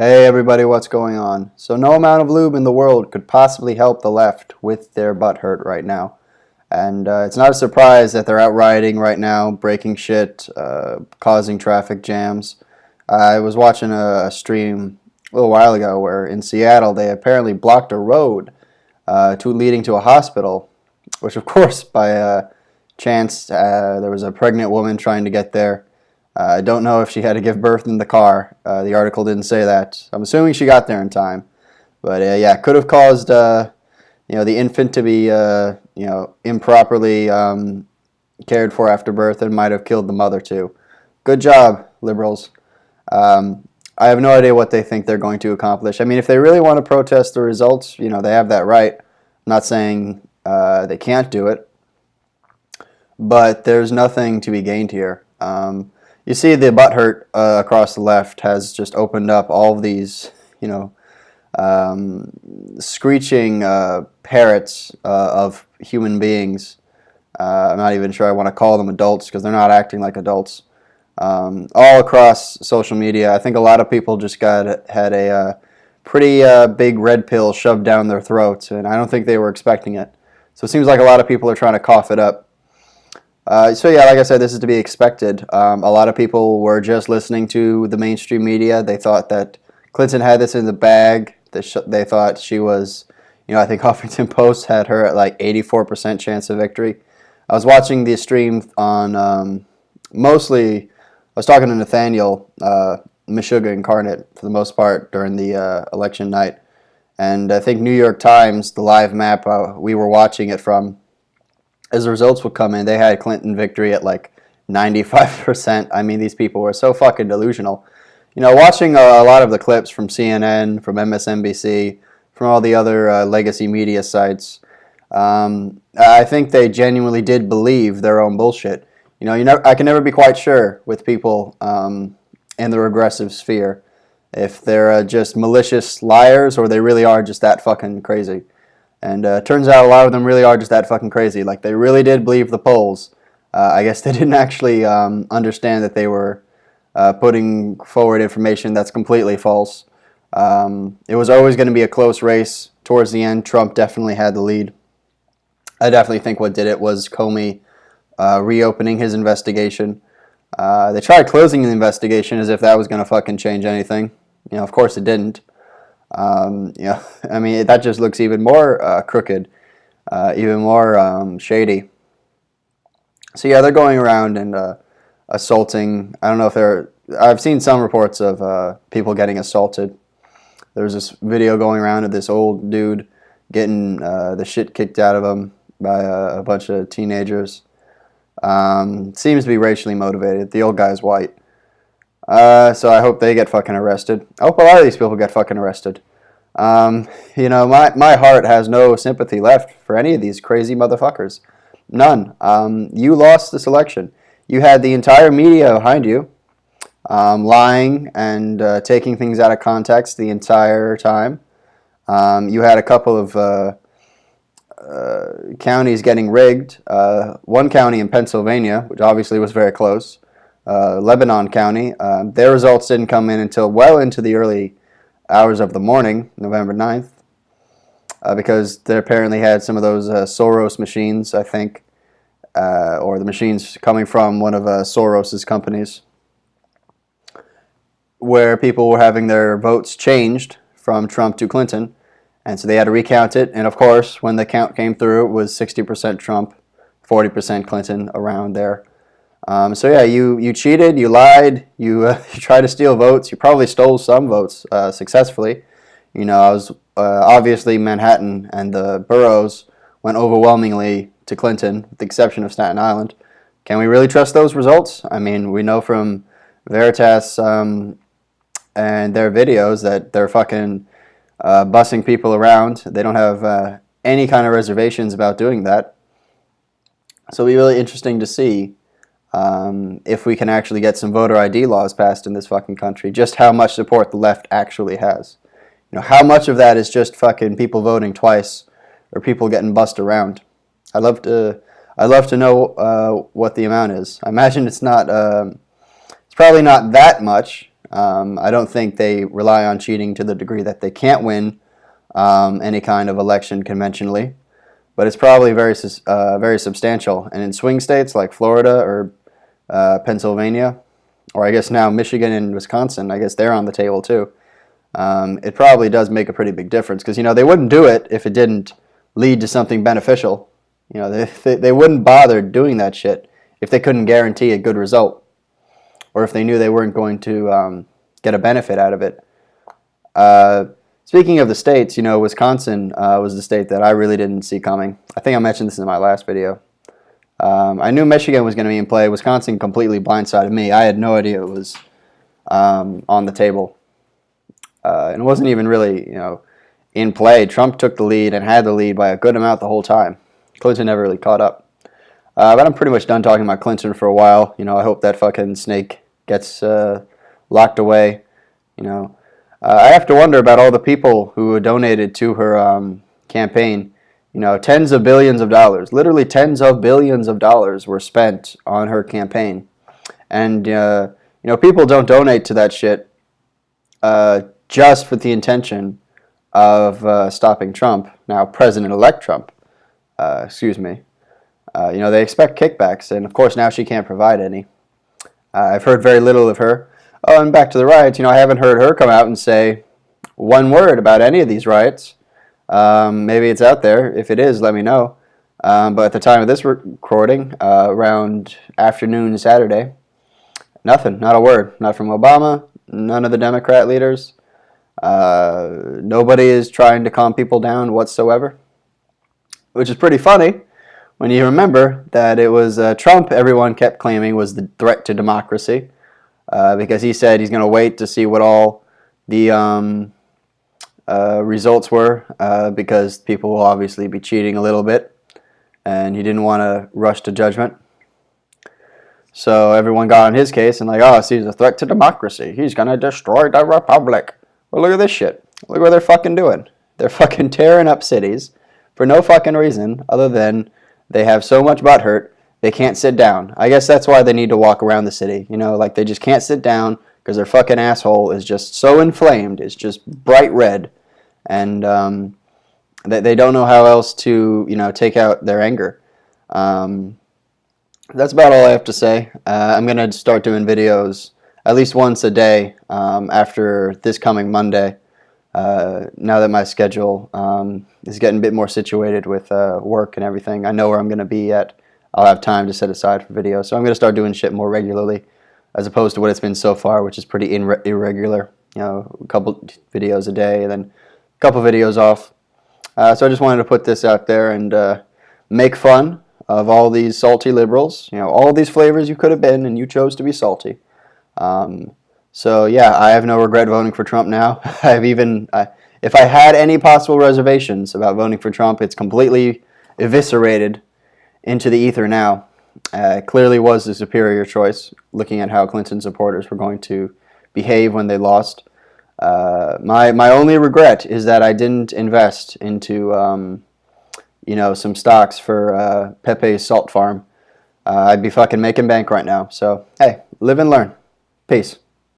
Hey everybody, what's going on? So no amount of lube in the world could possibly help the left with their butt hurt right now. And it's not a surprise that they're out rioting right now, breaking shit, causing traffic jams. I was watching a stream a little while ago where in Seattle they apparently blocked a road leading to a hospital, which of course by chance there was a pregnant woman trying to get there. I don't know if she had to give birth in the car. The article didn't say that. I'm assuming she got there in time. But yeah, could have caused the infant to be improperly cared for after birth, and might have killed the mother too. Good job, liberals. I have no idea what they think they're going to accomplish. I mean, if they really want to protest the results, they have that right. I'm not saying they can't do it, but there's nothing to be gained here. You see the butthurt across the left has just opened up all of these, screeching parrots of human beings. I'm not even sure I want to call them adults because they're not acting like adults. All across social media, I think a lot of people just had a pretty big red pill shoved down their throats, and I don't think they were expecting it. So it seems like a lot of people are trying to cough it up. So yeah, like I said, this is to be expected. A lot of people were just listening to the mainstream media. They thought that Clinton had this in the bag. They thought she was, I think Huffington Post had her at like 84% chance of victory. I was watching the stream on mostly, I was talking to Nathaniel, Meshuggah incarnate for the most part during the election night. And I think New York Times, the live map we were watching it from, as the results would come in, they had Clinton victory at like 95%. I mean, these people were so fucking delusional. Watching a lot of the clips from CNN, from MSNBC, from all the other legacy media sites, I think they genuinely did believe their own bullshit. I can never be quite sure with people in the regressive sphere if they're just malicious liars or they really are just that fucking crazy. And turns out a lot of them really are just that fucking crazy. Like, they really did believe the polls. I guess they didn't actually understand that they were putting forward information that's completely false. It was always going to be a close race. Towards the end, Trump definitely had the lead. I definitely think what did it was Comey reopening his investigation. They tried closing the investigation as if that was going to fucking change anything. Of course it didn't. I mean, that just looks even more crooked, even more shady. So yeah, they're going around and assaulting. I don't know if I've seen some reports of people getting assaulted. There's this video going around of this old dude getting the shit kicked out of him by a bunch of teenagers. Seems to be racially motivated. The old guy's white. So I hope they get fucking arrested. I hope a lot of these people get fucking arrested. My heart has no sympathy left for any of these crazy motherfuckers. None. You lost this election. You had the entire media behind you, lying and taking things out of context the entire time. You had a couple of counties getting rigged. One county in Pennsylvania, which obviously was very close. Lebanon County, their results didn't come in until well into the early hours of the morning, November 9th, because they apparently had some of those Soros machines, I think, or the machines coming from one of Soros's companies, where people were having their votes changed from Trump to Clinton, and so they had to recount it, and of course, when the count came through, it was 60% Trump, 40% Clinton, around there. So yeah, you cheated, you lied, you tried to steal votes. You probably stole some votes successfully. I was obviously Manhattan and the boroughs went overwhelmingly to Clinton, with the exception of Staten Island. Can we really trust those results? I mean, we know from Veritas and their videos that they're fucking bussing people around. They don't have any kind of reservations about doing that. So it'll be really interesting to see if we can actually get some voter ID laws passed in this fucking country, just how much support the left actually has. How much of that is just fucking people voting twice or people getting bussed around. I'd love to know what the amount is. I imagine it's not. It's probably not that much. I don't think they rely on cheating to the degree that they can't win any kind of election conventionally, but it's probably very substantial. And in swing states like Florida or Pennsylvania, or I guess now Michigan and Wisconsin, I guess they're on the table too. It probably does make a pretty big difference because, they wouldn't do it if it didn't lead to something beneficial. They wouldn't bother doing that shit if they couldn't guarantee a good result, or if they knew they weren't going to get a benefit out of it. Speaking of the states, Wisconsin was the state that I really didn't see coming. I think I mentioned this in my last video. I knew Michigan was going to be in play. Wisconsin completely blindsided me. I had no idea it was on the table. And it wasn't even really, in play. Trump took the lead and had the lead by a good amount the whole time. Clinton never really caught up. But I'm pretty much done talking about Clinton for a while. I hope that fucking snake gets locked away. I have to wonder about all the people who donated to her campaign. Tens of billions of dollars, literally tens of billions of dollars were spent on her campaign. And, people don't donate to that shit just with the intention of stopping Trump, now President-elect Trump, excuse me. They expect kickbacks, and of course now she can't provide any. I've heard very little of her. Oh, and back to the riots, I haven't heard her come out and say one word about any of these riots. Maybe it's out there. If it is, let me know. But at the time of this recording, around afternoon Saturday, nothing, not a word. Not from Obama, none of the Democrat leaders. Nobody is trying to calm people down whatsoever, which is pretty funny when you remember that it was Trump everyone kept claiming was the threat to democracy, because he said he's going to wait to see what all the results were, because people will obviously be cheating a little bit, and he didn't want to rush to judgment. So everyone got on his case and like, oh, see, he's a threat to democracy. He's going to destroy the republic. Well, look at this shit. Look what they're fucking doing. They're fucking tearing up cities for no fucking reason other than they have so much butt hurt they can't sit down. I guess that's why they need to walk around the city. Like they just can't sit down because their fucking asshole is just so inflamed. It's just bright red. And they don't know how else to, take out their anger. That's about all I have to say. I'm going to start doing videos at least once a day after this coming Monday, now that my schedule is getting a bit more situated with work and everything. I know where I'm going to be at. I'll have time to set aside for videos. So I'm going to start doing shit more regularly as opposed to what it's been so far, which is pretty irregular. A couple videos a day and then a couple videos off. So I just wanted to put this out there and make fun of all these salty liberals. All these flavors you could have been, and you chose to be salty. So yeah, I have no regret voting for Trump now. If I had any possible reservations about voting for Trump, it's completely eviscerated into the ether now. It clearly was the superior choice, looking at how Clinton supporters were going to behave when they lost. My only regret is that I didn't invest into some stocks for Pepe's salt farm. I'd be fucking making bank right now. So hey, live and learn. Peace.